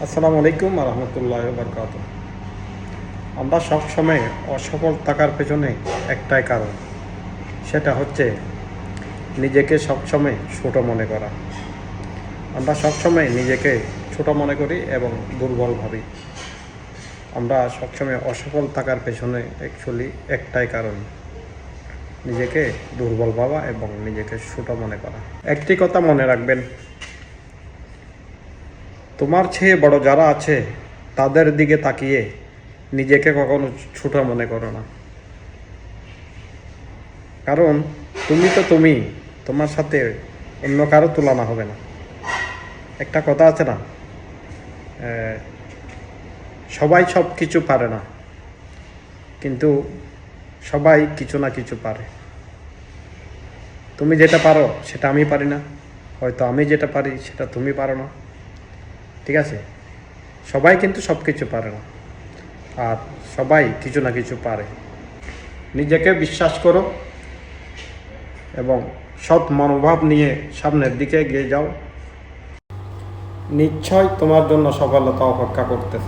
আসসালামু আলাইকুম রহমতুল্লাহ বরকাত। আমরা সবসময় অসফল থাকার পেছনে একটাই কারণ, সেটা হচ্ছে নিজেকে সবসময় ছোট মনে করা। আমরা সবসময় নিজেকে ছোট মনে করি এবং দুর্বল ভাবি। আমরা সবসময় অসফল থাকার পেছনে অ্যাকচুয়ালি একটাই কারণ, নিজেকে দুর্বল ভাবা এবং নিজেকে ছোট মনে করা। একটি কথা মনে রাখবেন, তোমার চেয়ে বড় যারা আছে তাদের দিকে তাকিয়ে নিজেকে কখনো ছোট মনে করো না। কারণ তুমি তো তুমি, তোমার সাথে অন্য কারো তুলনা হবে না। একটা কথা আছে না, সবাই সব কিছু পারে না, কিন্তু সবাই কিছু না কিছু পারে। তুমি যেটা পারো সেটা আমি পারি না, হয়তো আমি যেটা পারি সেটা তুমি পারো না। ঠিক আছে, সবাই কিন্তু সব কিছু পারে না, আর সবাই কিছু না কিছু পারে। নিজেকে বিশ্বাস করো এবং সৎ মনোভাব নিয়ে সামনের দিকে এগিয়ে যাও। নিশ্চয় তোমার জন্য সফলতা অপেক্ষা করতেছে।